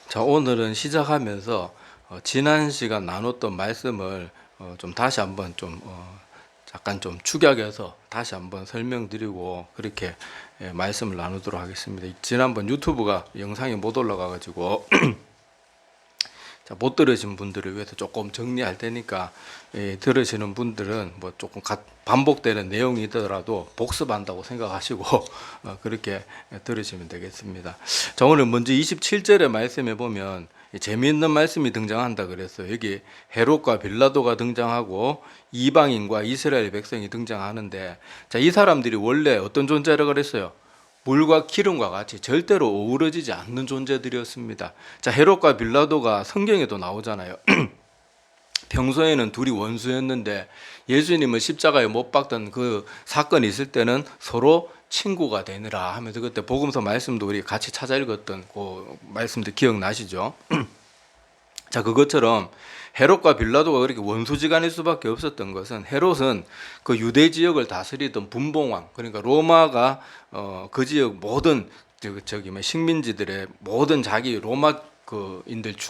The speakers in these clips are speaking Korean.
자, 오늘은 시작하면서 지난 시간 나눴던 말씀을 좀 다시 한번 좀 약간 좀 축약해서 다시 한번 설명드리고 그렇게 말씀을 나누도록 하겠습니다. 지난번 유튜브가 영상이 못 올라가가지고 자, 못 들으신 분들을 위해서 조금 정리할 테니까 들으시는 분들은 뭐 조금 반복되는 내용이더라도 복습한다고 생각하시고 그렇게 들으시면 되겠습니다. 자, 오늘 먼저 27절의 말씀에 보면 재미있는 말씀이 등장한다 그랬어요. 여기 헤롯과 빌라도가 등장하고 이방인과 이스라엘 백성이 등장하는데, 자, 이 사람들이 원래 어떤 존재라 그랬어요? 물과 기름과 같이 절대로 어우러지지 않는 존재들이었습니다. 자, 헤롯과 빌라도가 성경에도 나오잖아요. 평소에는 둘이 원수였는데 예수님을 십자가에 못 박던 그 사건이 있을 때는 서로 친구가 되느라 하면서 그때 복음서 말씀도 우리 같이 찾아 읽었던 그 말씀도 기억나시죠? 자, 그것처럼 헤롯과 빌라도가 그렇게 원수지간일 수밖에 없었던 것은, 헤롯은 그 유대 지역을 다스리던 분봉왕, 그러니까 로마가 그 지역 모든 식민지들의 모든 자기 로마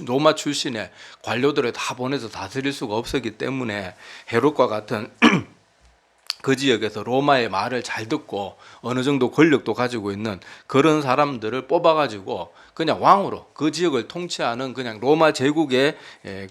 로마 출신의 관료들을 다 보내서 다스릴 수가 없었기 때문에 헤롯과 같은 그 지역에서 로마의 말을 잘 듣고 어느 정도 권력도 가지고 있는 그런 사람들을 뽑아가지고 그냥 왕으로 그 지역을 통치하는 그냥 로마 제국의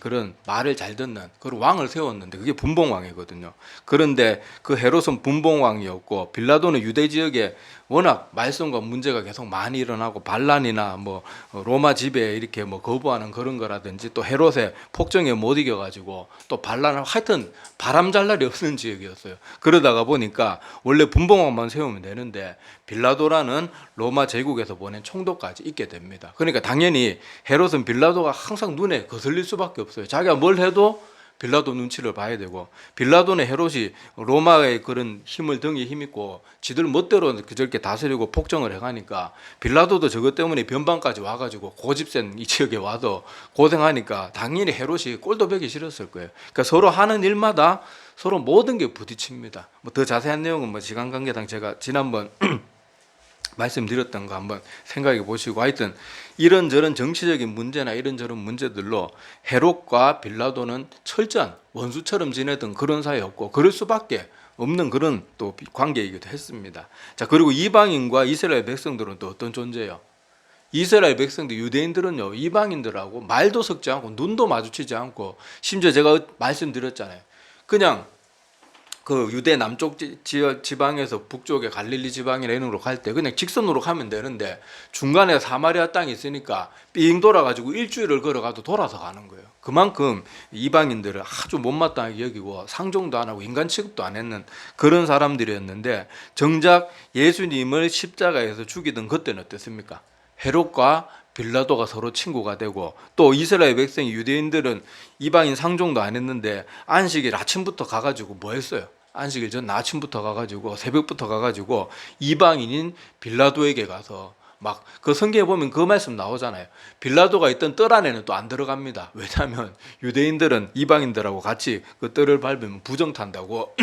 그런 말을 잘 듣는 그런 왕을 세웠는데, 그게 분봉왕이거든요. 그런데 그 헤롯은 분봉왕이었고 빌라도는 유대 지역에 워낙 말썽과 문제가 계속 많이 일어나고 반란이나 뭐 로마 지배에 이렇게 뭐 거부하는 그런 거라든지 또 헤롯의 폭정에 못 이겨가지고 또 반란을, 하여튼 바람 잘 날이 없는 지역이었어요. 그러다가 보니까 원래 분봉왕만 세우면 되는데 빌라도라는 로마 제국에서 보낸 총독까지 있게 됩니다. 그러니까 당연히 헤롯은 빌라도가 항상 눈에 거슬릴 수밖에 없어요. 자기가 뭘 해도 빌라도 눈치를 봐야 되고, 빌라도는 헤롯이 로마의 그런 등에 힘있고 지들 멋대로 그저렇게 다스리고 폭정을 해가니까 빌라도도 저것 때문에 변방까지 와가지고 고집센 이 지역에 와도 고생하니까 당연히 헤롯이 꼴도 보기 싫었을 거예요. 그러니까 서로 하는 일마다 서로 모든 게 부딪힙니다. 뭐 더 자세한 내용은 뭐 시간 관계상 제가 지난번 말씀드렸던 거 한번 생각해 보시고, 하여튼 이런저런 정치적인 문제나 이런저런 문제들로 헤롯과 빌라도는 철저한 원수처럼 지내던 그런 사이였고, 그럴 수밖에 없는 그런 또 관계이기도 했습니다. 자, 그리고 이방인과 이스라엘 백성들은 또 어떤 존재예요? 이스라엘 백성들, 유대인들은요, 이방인들하고 말도 섞지 않고 눈도 마주치지 않고, 심지어 제가 말씀드렸잖아요. 그냥 그 유대 남쪽 지방에서 북쪽에 갈릴리 지방이나 이런 으로 갈 때 그냥 직선으로 가면 되는데 중간에 사마리아 땅이 있으니까 삥 돌아가지고 일주일을 걸어가도 돌아서 가는 거예요. 그만큼 이방인들을 아주 못마땅하게 여기고 상종도 안 하고 인간 취급도 안 했는 그런 사람들이었는데, 정작 예수님을 십자가에서 죽이던 그때는 어땠습니까? 헤롯과 빌라도가 서로 친구가 되고, 또 이스라엘 백성이, 유대인들은 이방인 상종도 안 했는데 안식일 아침부터 가가지고 뭐 했어요? 안식일 전 아침부터 가가지고 새벽부터 가가지고 이방인인 빌라도에게 가서 막, 그 성경에 보면 그 말씀 나오잖아요. 빌라도가 있던 뜰 안에는 또 안 들어갑니다. 왜냐하면 유대인들은 이방인들하고 같이 그 뜰을 밟으면 부정 탄다고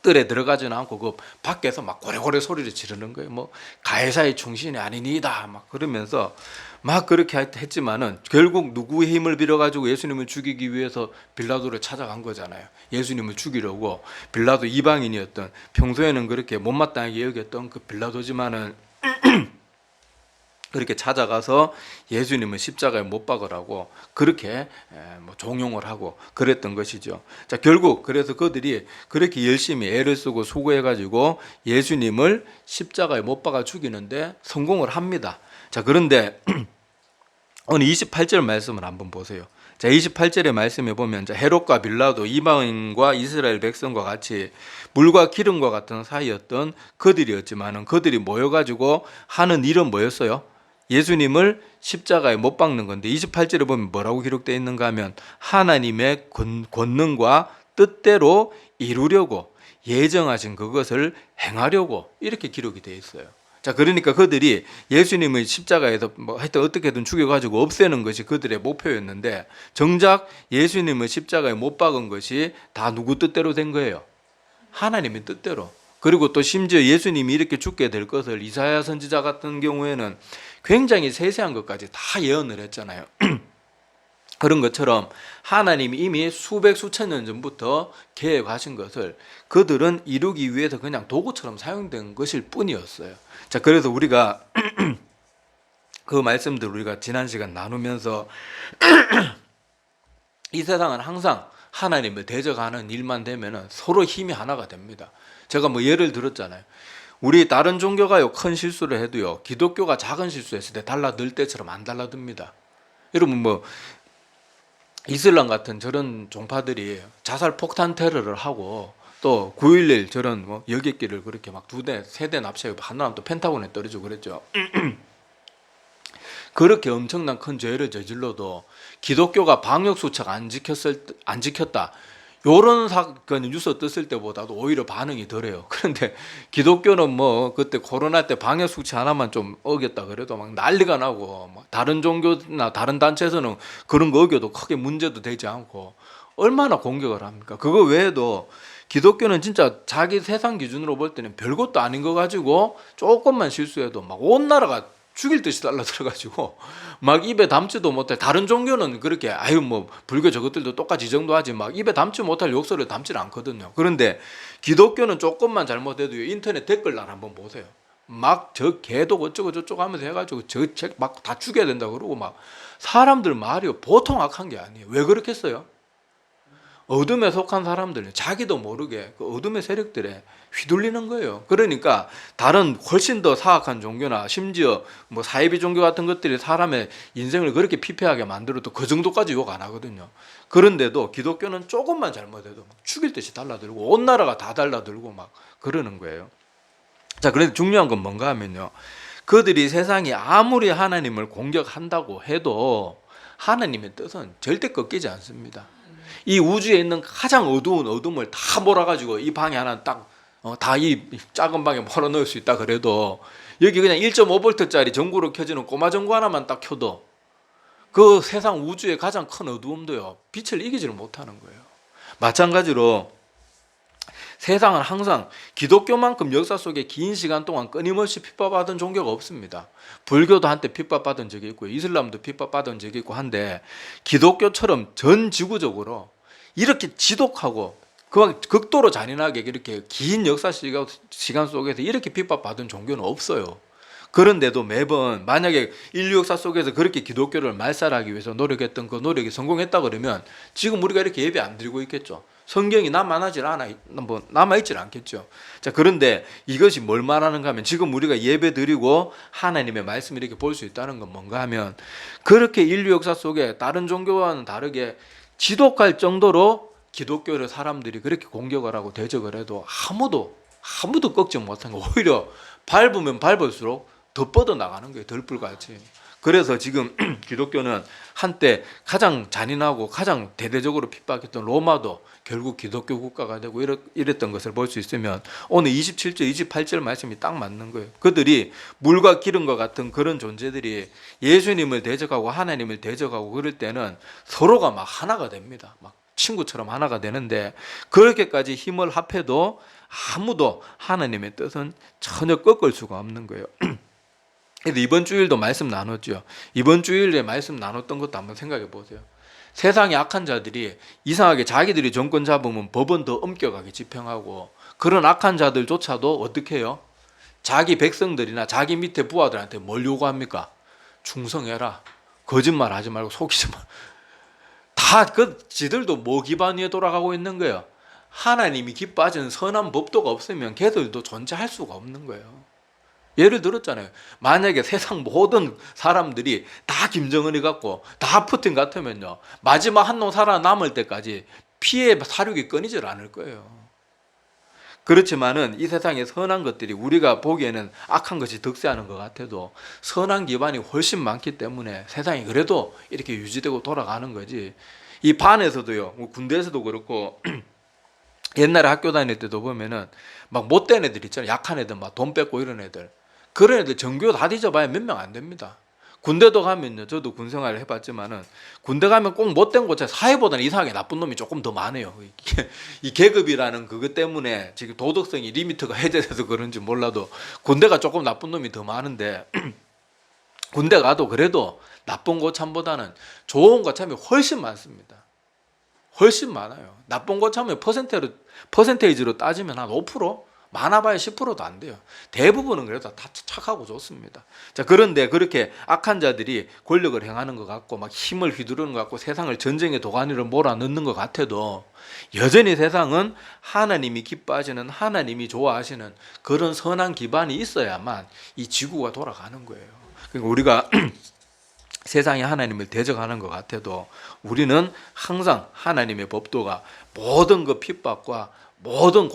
뜰에 들어가지는 않고 그 밖에서 막 고래고래 소리를 지르는 거예요. 뭐 가해사의 충신이 아니니다 막 그러면서 막 그렇게 했지만은 결국 누구의 힘을 빌어가지고 예수님을 죽이기 위해서 빌라도를 찾아간 거잖아요. 예수님을 죽이려고. 빌라도 이방인이었던, 평소에는 그렇게 못마땅하게 여겼던 그 빌라도지만은 그렇게 찾아가서 예수님을 십자가에 못 박으라고 그렇게 뭐 종용을 하고 그랬던 것이죠. 자, 결국 그래서 그들이 그렇게 열심히 애를 쓰고 수고해가지고 예수님을 십자가에 못 박아 죽이는데 성공을 합니다. 자, 그런데 오늘 28절 말씀을 한번 보세요. 자, 28절의 말씀에 보면, 자, 헤롯과 빌라도, 이방인과 이스라엘 백성과 같이 물과 기름과 같은 사이였던 그들이었지만은 그들이 모여가지고 하는 일은 뭐였어요? 예수님을 십자가에 못 박는 건데, 28절에 보면 뭐라고 기록되어 있는가 하면 하나님의 권능과 뜻대로 이루려고 예정하신 그것을 행하려고 이렇게 기록이 되어 있어요. 자, 그러니까 그들이 예수님을 십자가에서 뭐 하여튼 어떻게든 죽여가지고 없애는 것이 그들의 목표였는데, 정작 예수님을 십자가에 못 박은 것이 다 누구 뜻대로 된 거예요? 하나님의 뜻대로. 그리고 또 심지어 예수님이 이렇게 죽게 될 것을 이사야 선지자 같은 경우에는 굉장히 세세한 것까지 다 예언을 했잖아요. 그런 것처럼 하나님이 이미 수백 수천 년 전부터 계획하신 것을 그들은 이루기 위해서 그냥 도구처럼 사용된 것일 뿐이었어요. 자, 그래서 우리가 그 말씀들 우리가 지난 시간 나누면서 이 세상은 항상 하나님을 대적하는 일만 되면은 서로 힘이 하나가 됩니다. 제가 뭐 예를 들었잖아요. 우리 다른 종교가요, 큰 실수를 해도요, 기독교가 작은 실수했을 때 달라들 때처럼 안 달라듭니다. 여러분 뭐 이슬람 같은 저런 종파들이 자살 폭탄 테러를 하고 또 9.11 저런 뭐 여객기를 그렇게 막 2대, 3대 납치하고 한나라면 또 펜타곤에 떨어지고 그랬죠. 그렇게 엄청난 큰 죄를 저질러도 기독교가 방역수칙 안 지켰다. 요런 사건 뉴스 떴을 때보다도 오히려 반응이 덜해요. 그런데 기독교는 뭐 그때 코로나 때 방역수칙 하나만 좀 어겼다 그래도 막 난리가 나고, 다른 종교나 다른 단체에서는 그런 거 어겨도 크게 문제도 되지 않고 얼마나 공격을 합니까? 그거 외에도 기독교는 진짜 자기 세상 기준으로 볼 때는 별것도 아닌 거 가지고 조금만 실수해도 막 온 나라가 죽일 듯이 달라들어가지고 막 입에 담지도 못해. 다른 종교는 그렇게 아유 뭐 불교 저것들도 똑같이 이 정도 하지 막 입에 담지 못할 욕설을 담지를 않거든요. 그런데 기독교는 조금만 잘못해도 인터넷 댓글란 한번 보세요. 막 저 개도 어쩌고 저쩌고 하면서 해가지고 저 책 막 다 죽여야 된다 그러고 막 사람들 말이 보통 악한 게 아니에요. 왜 그렇겠어요? 어둠에 속한 사람들, 자기도 모르게 그 어둠의 세력들에 휘둘리는 거예요. 그러니까 다른 훨씬 더 사악한 종교나 심지어 뭐 사이비 종교 같은 것들이 사람의 인생을 그렇게 피폐하게 만들어도 그 정도까지 욕 안 하거든요. 그런데도 기독교는 조금만 잘못해도 막 죽일 듯이 달라들고 온 나라가 다 달라들고 막 그러는 거예요. 자, 그런데 중요한 건 뭔가 하면요, 그들이 세상이 아무리 하나님을 공격한다고 해도 하나님의 뜻은 절대 꺾이지 않습니다. 이 우주에 있는 가장 어두운 어둠을 다 몰아가지고 이 방에 하나 딱 다 이 작은 방에 몰아 넣을 수 있다 그래도 여기 그냥 1.5V짜리 전구로 켜지는 꼬마 전구 하나만 딱 켜도 그 세상 우주의 가장 큰 어두움도요, 빛을 이기지를 못하는 거예요. 마찬가지로 세상은 항상 기독교만큼 역사 속에 긴 시간 동안 끊임없이 핍박받은 종교가 없습니다. 불교도 한때 핍박받은 적이 있고 이슬람도 핍박받은 적이 있고 한데 기독교처럼 전 지구적으로 이렇게 지독하고 극도로 잔인하게 이렇게 긴 역사 시간 속에서 이렇게 핍박받은 종교는 없어요. 그런데도 매번 만약에 인류 역사 속에서 그렇게 기독교를 말살하기 위해서 노력했던 그 노력이 성공했다 그러면 지금 우리가 이렇게 예배 안 드리고 있겠죠. 성경이 남아있질 않겠죠. 자, 그런데 이것이 뭘 말하는가 하면 지금 우리가 예배 드리고 하나님의 말씀을 이렇게 볼 수 있다는 건 뭔가 하면 그렇게 인류 역사 속에 다른 종교와는 다르게 지독할 정도로 기독교를 사람들이 그렇게 공격을 하고 대적을 해도 아무도 꺾지 못한 거, 오히려 밟으면 밟을수록 더 뻗어나가는 거예요. 덜불같이. 그래서 지금 기독교는 한때 가장 잔인하고 가장 대대적으로 핍박했던 로마도 결국 기독교 국가가 되고 이랬던 것을 볼 수 있으면 오늘 27절, 28절 말씀이 딱 맞는 거예요. 그들이 물과 기름과 같은 그런 존재들이 예수님을 대적하고 하나님을 대적하고 그럴 때는 서로가 막 하나가 됩니다. 막 친구처럼 하나가 되는데 그렇게까지 힘을 합해도 아무도 하나님의 뜻은 전혀 꺾을 수가 없는 거예요. 그래서 이번 주일도 말씀 나눴죠. 이번 주일에 말씀 나눴던 것도 한번 생각해 보세요. 세상의 악한 자들이 이상하게 자기들이 정권 잡으면 법은 더 엄격하게 집행하고 그런 악한 자들조차도 어떻게 해요? 자기 백성들이나 자기 밑에 부하들한테 뭘 요구합니까? 충성해라. 거짓말 하지 말고 속이지 마. 다 지들도 뭐 기반 위에 돌아가고 있는 거예요. 하나님이 기뻐하시는 선한 법도가 없으면 걔들도 존재할 수가 없는 거예요. 예를 들었잖아요. 만약에 세상 모든 사람들이 다 김정은이 같고 다 푸틴 같으면요, 마지막 한 놈 살아남을 때까지 피해 사륙이 끊이질 않을 거예요. 그렇지만은 이 세상에 선한 것들이 우리가 보기에는 악한 것이 득세하는 것 같아도 선한 기반이 훨씬 많기 때문에 세상이 그래도 이렇게 유지되고 돌아가는 거지. 이 반에서도요, 군대에서도 그렇고 옛날에 학교 다닐 때도 보면은 막 못된 애들 있잖아요. 약한 애들, 막 돈 뺏고 이런 애들. 그런 애들 전교 다 뒤져봐야 몇 명 안 됩니다. 군대도 가면요, 저도 군 생활을 해봤지만은 군대 가면 꼭 못된 곳에 사회보다는 이상하게 나쁜 놈이 조금 더 많아요. 이 계급이라는 그것 때문에 지금 도덕성이 리미트가 해제돼서 그런지 몰라도 군대가 조금 나쁜 놈이 더 많은데 군대 가도 그래도 나쁜 고참보다는 좋은 고참이 훨씬 많습니다. 훨씬 많아요. 나쁜 고참의 퍼센테이지로 따지면 한 5%? 많아봐야 10%도 안 돼요. 대부분은 그래도 다 착하고 좋습니다. 자, 그런데 그렇게 악한 자들이 권력을 행하는 것 같고 막 힘을 휘두르는 것 같고 세상을 전쟁의 도가니로 몰아넣는 것 같아도 여전히 세상은 하나님이 기뻐하시는, 하나님이 좋아하시는 그런 선한 기반이 있어야만 이 지구가 돌아가는 거예요. 그러니까 우리가 세상이 하나님을 대적하는 것 같아도 우리는 항상 하나님의 법도가 모든 그 핍박과 모든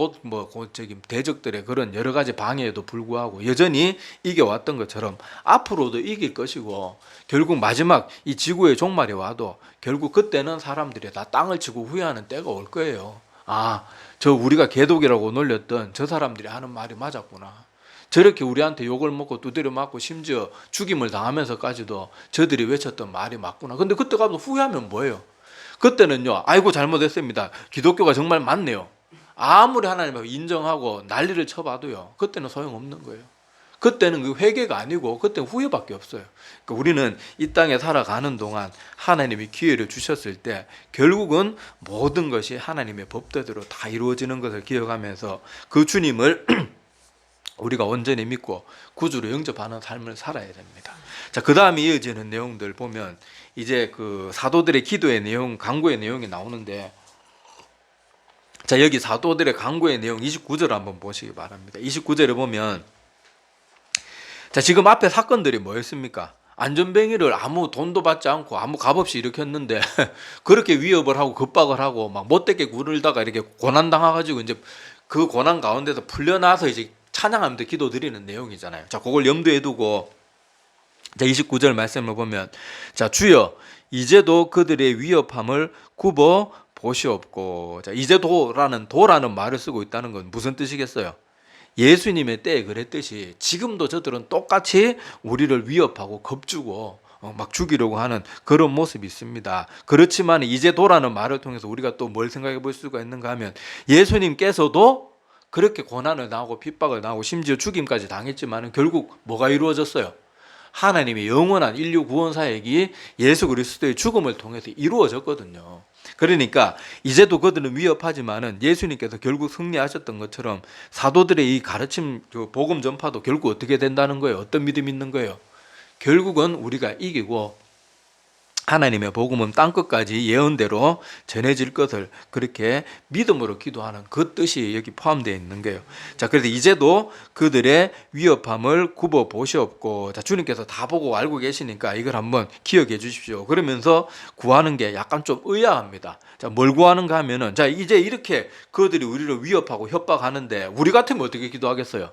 대적들의 그런 여러 가지 방해에도 불구하고 여전히 이겨왔던 것처럼 앞으로도 이길 것이고 결국 마지막 이 지구의 종말이 와도 결국 그때는 사람들이 다 땅을 치고 후회하는 때가 올 거예요. 아, 저 우리가 개독이라고 놀렸던 저 사람들이 하는 말이 맞았구나. 저렇게 우리한테 욕을 먹고 두드려 맞고 심지어 죽임을 당하면서까지도 저들이 외쳤던 말이 맞구나. 근데 그때 가서 후회하면 뭐예요? 그때는요, 아이고 잘못했습니다. 기독교가 정말 맞네요. 아무리 하나님을 인정하고 난리를 쳐봐도요, 그때는 소용없는 거예요. 그때는 그 회개가 아니고 그때는 후회밖에 없어요. 그러니까 우리는 이 땅에 살아가는 동안 하나님이 기회를 주셨을 때 결국은 모든 것이 하나님의 법대로 다 이루어지는 것을 기억하면서 그 주님을 우리가 온전히 믿고 구주로 영접하는 삶을 살아야 됩니다. 자, 그 다음에 이어지는 내용들 보면 이제 그 사도들의 기도의 내용, 간구의 내용이 나오는데, 자, 여기 사도들의 간구의 내용 29절을 한번 보시기 바랍니다. 29절에 보면, 자, 지금 앞에 사건들이 뭐였습니까? 안전뱅이를 아무 돈도 받지 않고 아무 값없이 일으켰는데 그렇게 위협을 하고 겁박을 하고 막 못되게 굴을다가 이렇게 고난 당해가지고 이제 그 고난 가운데서 풀려나서 이제 찬양하면서 기도 드리는 내용이잖아요. 자, 그걸 염두에 두고 자, 29절 말씀을 보면, 자, 주여 이제도 그들의 위협함을 굽어 보시옵고. 자, 이제도라는 도라는 말을 쓰고 있다는 건 무슨 뜻이겠어요? 예수님의 때에 그랬듯이 지금도 저들은 똑같이 우리를 위협하고 겁주고 막 죽이려고 하는 그런 모습이 있습니다. 그렇지만 이제도라는 말을 통해서 우리가 또 뭘 생각해 볼 수가 있는가 하면 예수님께서도 그렇게 고난을 당하고 핍박을 당하고 심지어 죽임까지 당했지만 결국 뭐가 이루어졌어요? 하나님의 영원한 인류 구원 사역이 예수 그리스도의 죽음을 통해서 이루어졌거든요. 그러니까 이제도 그들은 위협하지만은 예수님께서 결국 승리하셨던 것처럼 사도들의 이 가르침, 복음 전파도 결국 어떻게 된다는 거예요? 어떤 믿음이 있는 거예요? 결국은 우리가 이기고 하나님의 복음은 땅끝까지 예언대로 전해질 것을 그렇게 믿음으로 기도하는 그 뜻이 여기 포함되어 있는 거예요. 자, 그래서 이제도 그들의 위협함을 굽어 보시옵고. 자, 주님께서 다 보고 알고 계시니까 이걸 한번 기억해 주십시오. 그러면서 구하는 게 약간 좀 의아합니다. 자, 뭘 구하는가 하면은, 자, 이제 이렇게 그들이 우리를 위협하고 협박하는데 우리 같으면 어떻게 기도하겠어요?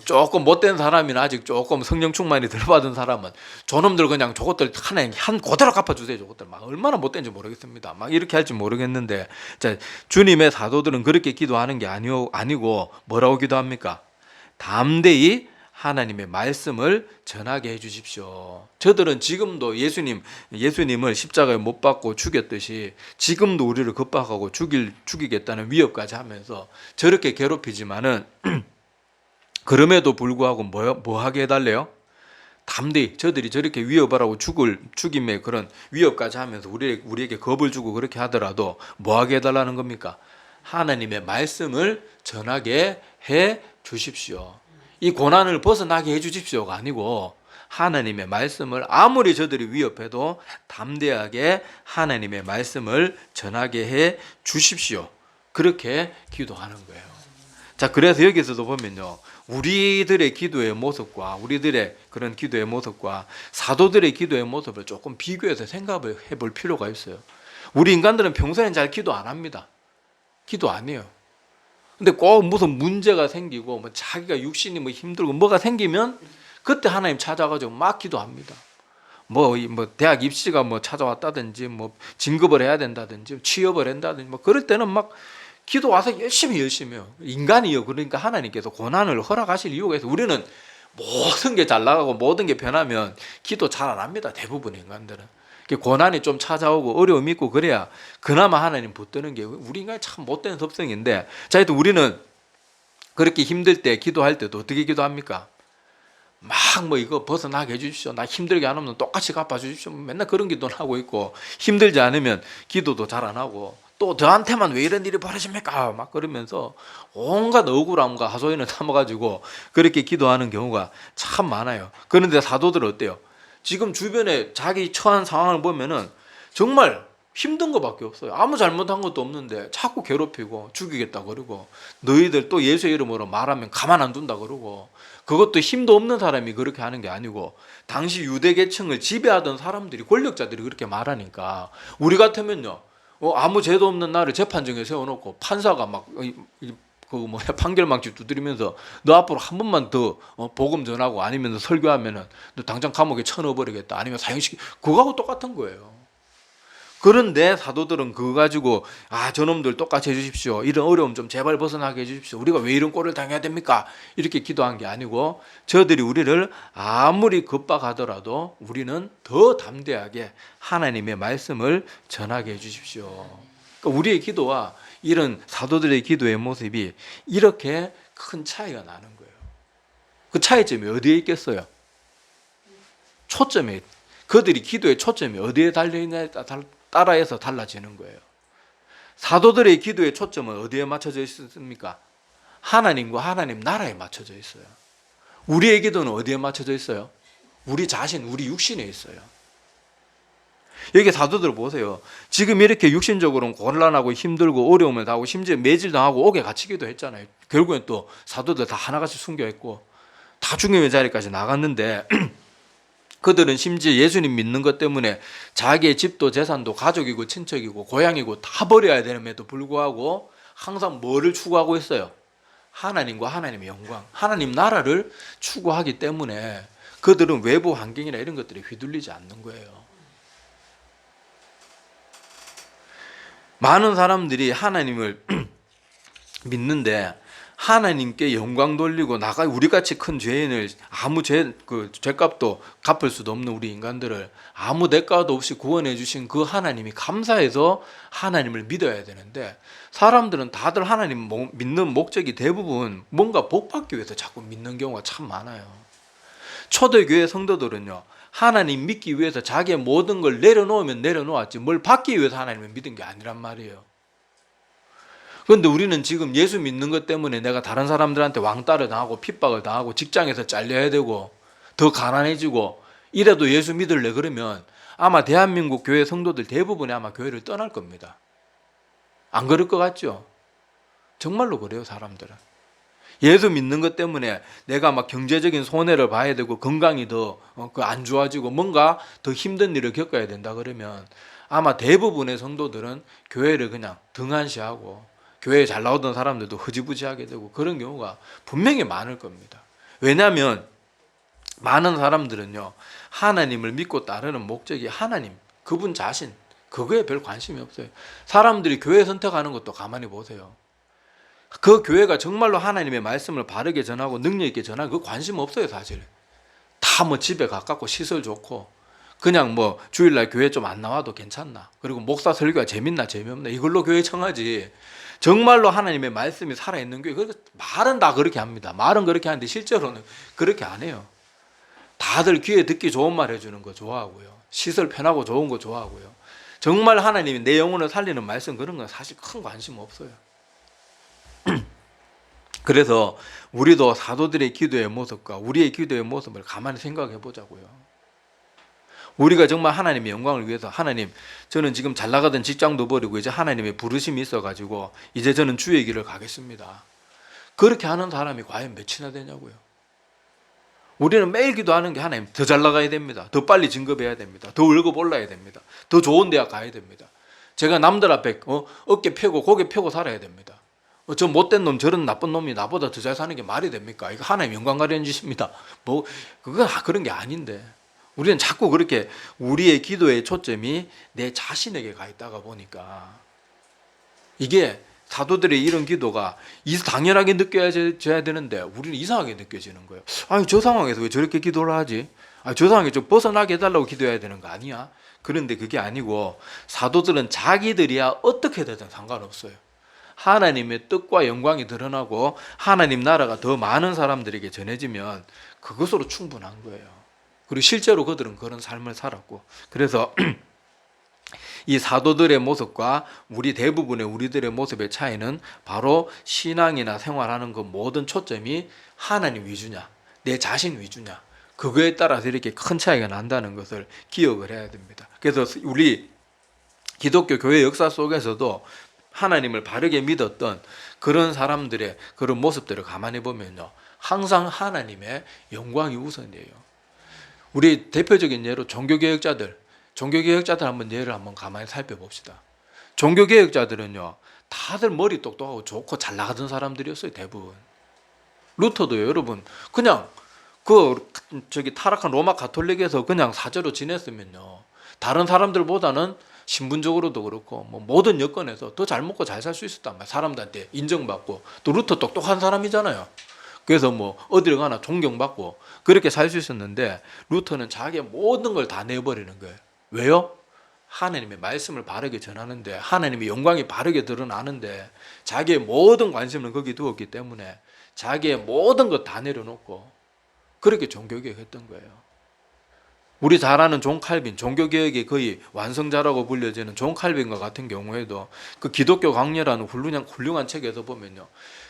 조금 못된 사람이나 아직 조금 성령 충만이 덜 받은 사람은 저놈들 그냥 저것들 하나님 한 그대로 갚아주세요. 저것들 막 얼마나 못된지 모르겠습니다. 막 이렇게 할지 모르겠는데, 자, 주님의 사도들은 그렇게 기도하는 게 아니고 뭐라고 기도합니까? 담대히 하나님의 말씀을 전하게 해주십시오. 저들은 지금도 예수님을 십자가에 못 박고 죽였듯이 지금도 우리를 겁박하고 죽이겠다는 위협까지 하면서 저렇게 괴롭히지만은 그럼에도 불구하고 뭐 하게 해달래요? 담대히 저들이 저렇게 위협을 하고 죽임의 그런 위협까지 하면서 우리에게 겁을 주고 그렇게 하더라도 뭐 하게 해달라는 겁니까? 하나님의 말씀을 전하게 해 주십시오. 이 고난을 벗어나게 해 주십시오가 아니고 하나님의 말씀을 아무리 저들이 위협해도 담대하게 하나님의 말씀을 전하게 해 주십시오. 그렇게 기도하는 거예요. 자, 그래서 여기서도 보면요, 우리들의 기도의 모습과 우리들의 그런 기도의 모습과 사도들의 기도의 모습을 조금 비교해서 생각을 해볼 필요가 있어요. 우리 인간들은 평소에는 잘 기도 안 합니다. 기도 안 해요. 근데 꼭 무슨 문제가 생기고 뭐 자기가 육신이 뭐 힘들고 뭐가 생기면 그때 하나님 찾아가지고 막 기도합니다. 뭐 대학 입시가 뭐 찾아왔다든지 뭐 진급을 해야 된다든지 취업을 한다든지 뭐 그럴 때는 막 기도 와서 열심히 해요. 인간이요. 그러니까 하나님께서 고난을 허락하실 이유가 있어요. 우리는 모든 게 잘 나가고 모든 게 변하면 기도 잘 안 합니다. 대부분의 인간들은. 고난이 좀 찾아오고 어려움이 있고 그래야 그나마 하나님 붙드는 게 우리 인간이 참 못된 습성인데, 자, 하여튼 우리는 그렇게 힘들 때 기도할 때도 어떻게 기도합니까? 막 뭐 이거 벗어나게 해주십시오. 나 힘들게 안 하면 똑같이 갚아주십시오. 맨날 그런 기도를 하고 있고, 힘들지 않으면 기도도 잘 안 하고, 또 저한테만 왜 이런 일이 벌어집니까? 막 그러면서 온갖 억울함과 하소연을 담아가지고 그렇게 기도하는 경우가 참 많아요. 그런데 사도들은 어때요? 지금 주변에 자기 처한 상황을 보면은 정말 힘든 것밖에 없어요. 아무 잘못한 것도 없는데 자꾸 괴롭히고 죽이겠다 그러고, 너희들 또 예수의 이름으로 말하면 가만 안 둔다 그러고, 그것도 힘도 없는 사람이 그렇게 하는 게 아니고 당시 유대 계층을 지배하던 사람들이, 권력자들이 그렇게 말하니까 우리 같으면요, 아무 죄도 없는 나를 재판정에 세워놓고 판사가 막 판결망치 두드리면서 너 앞으로 한 번만 더 복음 전하고 아니면 설교하면은 너 당장 감옥에 쳐넣어버리겠다, 아니면 사형시키, 그거하고 똑같은 거예요. 그런데 사도들은 그거 가지고 저놈들 똑같이 해주십시오, 이런 어려움 좀 제발 벗어나게 해주십시오, 우리가 왜 이런 꼴을 당해야 됩니까, 이렇게 기도한 게 아니고, 저들이 우리를 아무리 겁박하더라도 우리는 더 담대하게 하나님의 말씀을 전하게 해주십시오. 그러니까 우리의 기도와 이런 사도들의 기도의 모습이 이렇게 큰 차이가 나는 거예요. 그 차이점이 어디에 있겠어요? 초점에, 그들이 기도의 초점이 어디에 달려있냐에 따라서 달라지는 거예요. 사도들의 기도의 초점은 어디에 맞춰져 있습니까? 하나님과 하나님 나라에 맞춰져 있어요. 우리의 기도는 어디에 맞춰져 있어요? 우리 자신, 우리 육신에 있어요. 여기 사도들 보세요. 지금 이렇게 육신적으로는 곤란하고 힘들고 어려움을 당하고 심지어 매질당하고 옥에 갇히기도 했잖아요. 결국엔 또 사도들 다 하나같이 순교했고 다 죽음의 자리까지 나갔는데 그들은 심지어 예수님 믿는 것 때문에 자기의 집도 재산도 가족이고 친척이고 고향이고 다 버려야 됨에도 불구하고 항상 뭐를 추구하고 있어요? 하나님과 하나님의 영광, 하나님 나라를 추구하기 때문에 그들은 외부 환경이나 이런 것들에 휘둘리지 않는 거예요. 많은 사람들이 하나님을 믿는데 하나님께 영광 돌리고 우리같이 큰 죄인을 아무 죄값도 갚을 수도 없는 우리 인간들을 아무 대가도 없이 구원해 주신 그 하나님이 감사해서 하나님을 믿어야 되는데, 사람들은 다들 하나님 믿는 목적이 대부분 뭔가 복받기 위해서 자꾸 믿는 경우가 참 많아요. 초대교회 성도들은요, 하나님 믿기 위해서 자기의 모든 걸 내려놓으면 내려놓았지 뭘 받기 위해서 하나님을 믿은 게 아니란 말이에요. 그런데 우리는 지금 예수 믿는 것 때문에 내가 다른 사람들한테 왕따를 당하고 핍박을 당하고 직장에서 잘려야 되고 더 가난해지고 이래도 예수 믿을래 그러면 아마 대한민국 교회 성도들 대부분이 아마 교회를 떠날 겁니다. 안 그럴 것 같죠? 정말로 그래요. 사람들은 예수 믿는 것 때문에 내가 막 경제적인 손해를 봐야 되고 건강이 더 안 좋아지고 뭔가 더 힘든 일을 겪어야 된다 그러면 아마 대부분의 성도들은 교회를 그냥 등한시하고 교회에 잘 나오던 사람들도 흐지부지하게 되고 그런 경우가 분명히 많을 겁니다. 왜냐하면 많은 사람들은요, 하나님을 믿고 따르는 목적이 하나님, 그분 자신, 그거에 별 관심이 없어요. 사람들이 교회 선택하는 것도 가만히 보세요. 그 교회가 정말로 하나님의 말씀을 바르게 전하고 능력 있게 전하고 그 관심 없어요. 사실 다 뭐 집에 가깝고 시설 좋고 그냥 뭐 주일날 교회 좀 안 나와도 괜찮나, 그리고 목사 설교가 재밌나 재미없나 이걸로 교회 청하지, 정말로 하나님의 말씀이 살아있는 교회, 말은 다 그렇게 합니다. 말은 그렇게 하는데 실제로는 그렇게 안 해요. 다들 귀에 듣기 좋은 말 해주는 거 좋아하고요, 시설 편하고 좋은 거 좋아하고요, 정말 하나님이 내 영혼을 살리는 말씀 그런 건 사실 큰 관심 없어요. 그래서 우리도 사도들의 기도의 모습과 우리의 기도의 모습을 가만히 생각해 보자고요. 우리가 정말 하나님의 영광을 위해서, 하나님, 저는 지금 잘 나가던 직장도 버리고 이제 하나님의 부르심이 있어가지고 이제 저는 주의 길을 가겠습니다, 그렇게 하는 사람이 과연 몇이나 되냐고요. 우리는 매일 기도하는 게 하나님 더 잘 나가야 됩니다, 더 빨리 진급해야 됩니다, 더 월급 올라야 됩니다, 더 좋은 대학 가야 됩니다, 제가 남들 앞에 어깨 펴고 고개 펴고 살아야 됩니다, 저 못된 놈 저런 나쁜 놈이 나보다 더 잘 사는 게 말이 됩니까? 이거 하나님 영광 가려는 짓입니다. 뭐 그건 그런 게 아닌데 우리는 자꾸 그렇게 우리의 기도의 초점이 내 자신에게 가 있다가 보니까 이게 사도들의 이런 기도가 당연하게 느껴져야 되는데 우리는 이상하게 느껴지는 거예요. 아니 저 상황에서 왜 저렇게 기도를 하지? 아니 저 상황에 좀 벗어나게 해달라고 기도해야 되는 거 아니야? 그런데 그게 아니고 사도들은 자기들이야 어떻게 되든 상관없어요. 하나님의 뜻과 영광이 드러나고 하나님 나라가 더 많은 사람들에게 전해지면 그것으로 충분한 거예요. 그리고 실제로 그들은 그런 삶을 살았고, 그래서 이 사도들의 모습과 우리들의 모습의 차이는 바로 신앙이나 생활하는 그 모든 초점이 하나님 위주냐, 내 자신 위주냐, 그거에 따라서 이렇게 큰 차이가 난다는 것을 기억을 해야 됩니다. 그래서 우리 기독교 교회 역사 속에서도 하나님을 바르게 믿었던 그런 사람들의 그런 모습들을 가만히 보면요, 항상 하나님의 영광이 우선이에요. 우리 대표적인 예로 종교개혁자들 한번 예를 한번 가만히 살펴봅시다. 종교개혁자들은요, 다들 머리 똑똑하고 좋고 잘 나가던 사람들이었어요. 대부분. 루터도요, 여러분, 그냥 타락한 로마 가톨릭에서 그냥 사제로 지냈으면요, 다른 사람들보다는 신분적으로도 그렇고 뭐 모든 여건에서 더 잘 먹고 잘 살 수 있었단 말이에요. 사람들한테 인정받고, 또 루터 똑똑한 사람이잖아요. 그래서 뭐 어디를 가나 존경받고 그렇게 살 수 있었는데, 루터는 자기의 모든 걸 다 내버리는 거예요. 왜요? 하나님의 말씀을 바르게 전하는데, 하나님의 영광이 바르게 드러나는데 자기의 모든 관심을 거기 두었기 때문에 자기의 모든 것 다 내려놓고 그렇게 종교개혁했던 거예요. 우리 잘 아는 존 칼빈, 종교개혁의 거의 완성자라고 불려지는 존 칼빈과 같은 경우에도 그 기독교 강요라는 훌륭한 책에서 보면요,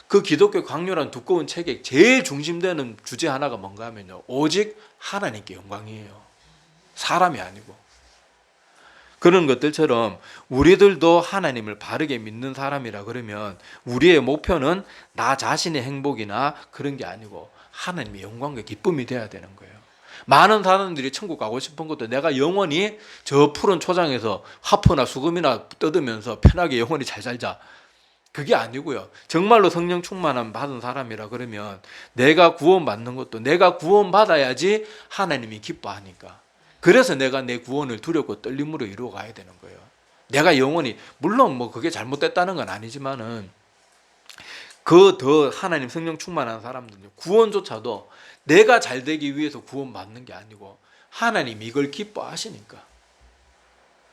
그 기독교 강요라는 두꺼운 책의 제일 중심되는 주제 하나가 뭔가 하면요, 오직 하나님께 영광이에요. 사람이 아니고. 그런 것들처럼 우리들도 하나님을 바르게 믿는 사람이라 그러면 우리의 목표는 나 자신의 행복이나 그런 게 아니고 하나님의 영광과 기쁨이 돼야 되는 거예요. 많은 사람들이 천국 가고 싶은 것도 내가 영원히 저 푸른 초장에서 화포나 수금이나 뜯으면서 편하게 영원히 잘 살자, 그게 아니고요. 정말로 성령 충만함 받은 사람이라 그러면 내가 구원받는 것도 내가 구원받아야지 하나님이 기뻐하니까, 그래서 내가 내 구원을 두렵고 떨림으로 이루어 가야 되는 거예요. 내가 영원히, 물론 뭐 그게 잘못됐다는 건 아니지만은 그 더 하나님 성령 충만한 사람들은 구원조차도 내가 잘 되기 위해서 구원받는 게 아니고 하나님이 이걸 기뻐하시니까.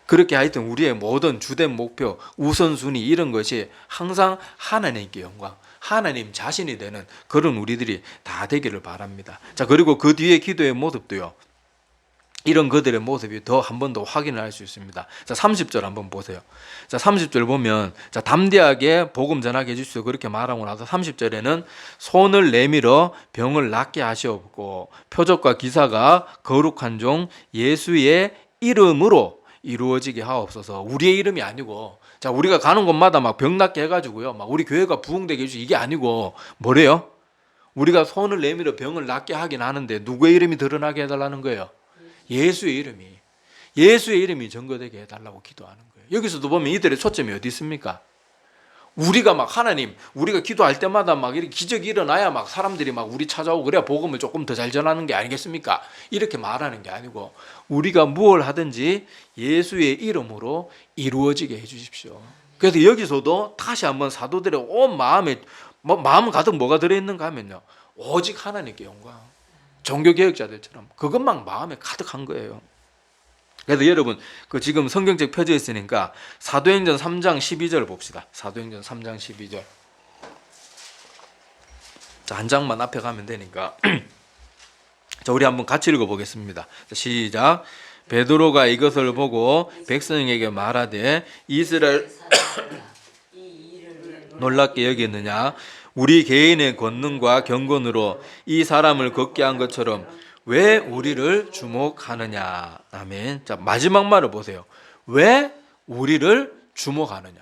그렇게 하여튼 우리의 모든 주된 목표, 우선순위 이런 것이 항상 하나님께 영광, 하나님 자신이 되는 그런 우리들이 다 되기를 바랍니다. 자, 그리고 그 뒤에 기도의 모습도요, 이런 그들의 모습이 한 번 더 확인을 할 수 있습니다. 자, 30절 한번 보세요. 자, 30절 보면, 자, 담대하게 복음 전하게 해주시오 그렇게 말하고 나서 30절에는 손을 내밀어 병을 낫게 하시옵고 표적과 기사가 거룩한 종 예수의 이름으로 이루어지게 하옵소서. 우리의 이름이 아니고, 자, 우리가 가는 곳마다 막 병 낫게 해가지고요, 막 우리 교회가 부흥되게 해주시, 이게 아니고 뭐래요? 우리가 손을 내밀어 병을 낫게 하긴 하는데 누구의 이름이 드러나게 해달라는 거예요? 예수의 이름이 증거되게 해달라고 기도하는 거예요. 여기서도 보면 이들의 초점이 어디 있습니까? 우리가 막 하나님, 우리가 기도할 때마다 막 이렇게 기적이 일어나야 막 사람들이 막 우리 찾아오고 그래야 복음을 조금 더 잘 전하는 게 아니겠습니까? 이렇게 말하는 게 아니고 우리가 무엇을 하든지 예수의 이름으로 이루어지게 해주십시오. 그래서 여기서도 다시 한번 사도들의 온 마음 가득 뭐가 들어있는가 하면요, 오직 하나님께 영광. 종교개혁자들처럼 그것만 마음에 가득한 거예요. 그래서 여러분, 지금 성경책 펴져 있으니까 사도행전 3장 12절 봅시다. 사도행전 3장 12절. 자, 한 장만 앞에 가면 되니까. 자, 우리 한번 같이 읽어보겠습니다. 자, 시작. 베드로가 이것을 보고 백성에게 말하되 이스라엘 놀랍게 여겼느냐? 우리 개인의 권능과 경건으로 이 사람을 걷게 한 것처럼 왜 우리를 주목하느냐? 아멘. 자, 마지막 말을 보세요. 왜 우리를 주목하느냐?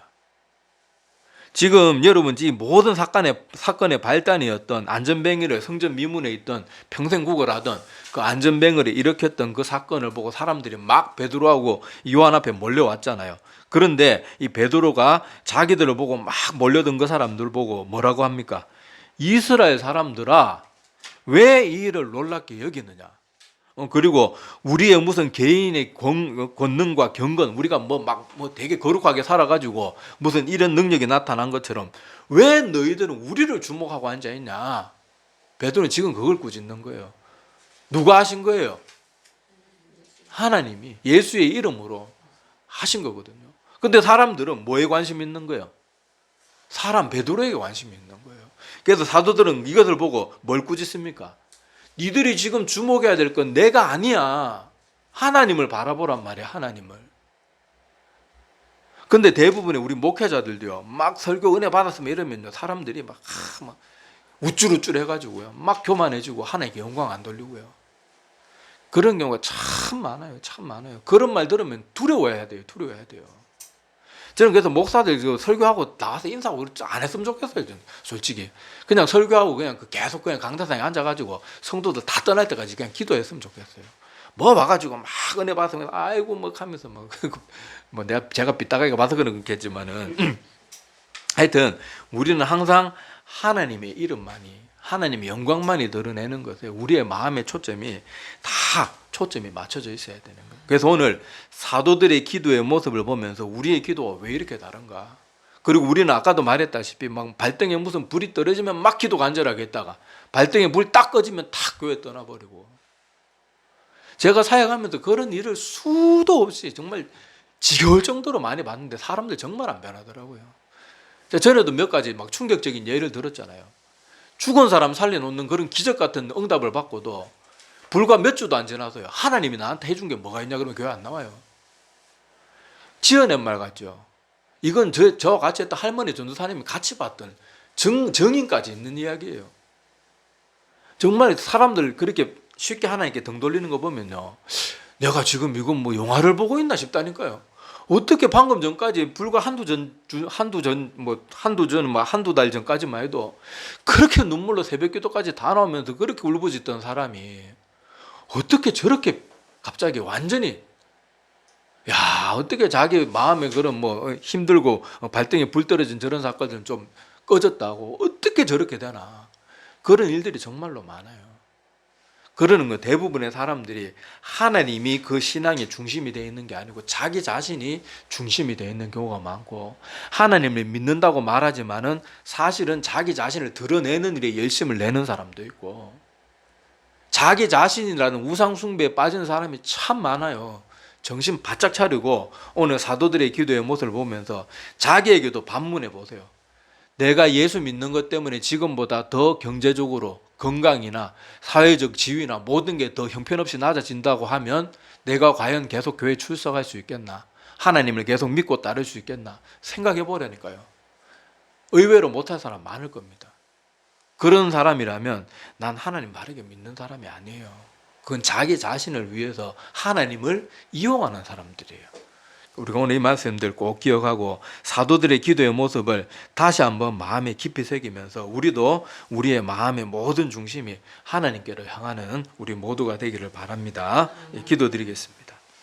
지금 여러분, 이 모든 사건의 발단이었던 안전뱅이를 성전 미문에 있던 평생 구걸하던 그 안전뱅이를 일으켰던 그 사건을 보고 사람들이 막 베드로하고 요한 앞에 몰려왔잖아요. 그런데 이 베드로가 자기들을 보고 막 몰려든 그 사람들 보고 뭐라고 합니까? 이스라엘 사람들아, 왜 이 일을 놀랍게 여기느냐? 그리고 우리의 무슨 개인의 권능과 경건, 우리가 뭐 되게 거룩하게 살아가지고 무슨 이런 능력이 나타난 것처럼 왜 너희들은 우리를 주목하고 앉아있냐. 베드로는 지금 그걸 꾸짖는 거예요. 누가 하신 거예요? 하나님이 예수의 이름으로 하신 거거든요. 근데 사람들은 뭐에 관심 있는 거예요? 사람 베드로에게 관심이 있는 거예요. 그래서 사도들은 이것을 보고 뭘 꾸짖습니까? 니들이 지금 주목해야 될 건 내가 아니야. 하나님을 바라보란 말이야. 하나님을. 근데 대부분의 우리 목회자들도요, 막 설교 은혜 받았으면 이러면요, 사람들이 막 우쭐우쭐 해가지고요, 막 교만해지고 하나님께 영광 안 돌리고요. 그런 경우가 참 많아요. 참 많아요. 그런 말 들으면 두려워해야 돼요. 두려워해야 돼요. 저는 그래서 목사들 설교하고 나와서 인사하고 안 했으면 좋겠어요. 저는 솔직히 그냥 설교하고 그냥 계속 그냥 강사상에 앉아가지고 성도들 다 떠날 때까지 그냥 기도했으면 좋겠어요. 뭐 와가지고 막 은혜 받으면 아이고 뭐 하면서 뭐 제가 삐딱하게 봐서 그렇겠지만은 하여튼 우리는 항상 하나님의 이름만이, 하나님의 영광만이 드러내는 것에 우리의 마음의 초점이 다 초점이 맞춰져 있어야 되는 거예요. 그래서 오늘 사도들의 기도의 모습을 보면서 우리의 기도가 왜 이렇게 다른가? 그리고 우리는 아까도 말했다시피 막 발등에 무슨 불이 떨어지면 막 기도 간절하게 했다가 발등에 불 딱 꺼지면 탁 교회 떠나버리고, 제가 사역하면서 그런 일을 수도 없이 정말 지겨울 정도로 많이 봤는데 사람들 정말 안 변하더라고요. 전에도 몇 가지 막 충격적인 예를 들었잖아요. 죽은 사람 살려놓는 그런 기적 같은 응답을 받고도 불과 몇 주도 안 지나서요, 하나님이 나한테 해준 게 뭐가 있냐 그러면 교회 안 나와요. 지어낸 말 같죠. 이건 저 같이 했던 할머니 전도사님이 같이 봤던 정인까지 있는 이야기예요. 정말 사람들 그렇게 쉽게 하나님께 등 돌리는 거 보면요, 내가 지금 이건 뭐 영화를 보고 있나 싶다니까요. 어떻게 방금 전까지 불과 한두 달 전까지만 해도 그렇게 눈물로 새벽기도까지 다 나오면서 그렇게 울부짖던 사람이 어떻게 저렇게 갑자기 완전히, 야, 어떻게 자기 마음에 그런 뭐 힘들고 발등에 불 떨어진 저런 사건들은 좀 꺼졌다고 어떻게 저렇게 되나. 그런 일들이 정말로 많아요. 그러는 거 대부분의 사람들이 하나님이 그 신앙의 중심이 되어 있는 게 아니고 자기 자신이 중심이 되어 있는 경우가 많고, 하나님을 믿는다고 말하지만은 사실은 자기 자신을 드러내는 일에 열심을 내는 사람도 있고, 자기 자신이라는 우상 숭배에 빠지는 사람이 참 많아요. 정신 바짝 차리고 오늘 사도들의 기도의 모습을 보면서 자기에게도 반문해 보세요. 내가 예수 믿는 것 때문에 지금보다 더 경제적으로 건강이나 사회적 지위나 모든 게 더 형편없이 낮아진다고 하면 내가 과연 계속 교회 출석할 수 있겠나? 하나님을 계속 믿고 따를 수 있겠나? 생각해 보라니까요. 의외로 못할 사람 많을 겁니다. 그런 사람이라면 난 하나님 바르게 믿는 사람이 아니에요. 그건 자기 자신을 위해서 하나님을 이용하는 사람들이에요. 우리가 오늘 이 말씀들 꼭 기억하고 사도들의 기도의 모습을 다시 한번 마음에 깊이 새기면서 우리도 우리의 마음의 모든 중심이 하나님께로 향하는 우리 모두가 되기를 바랍니다. 기도드리겠습니다.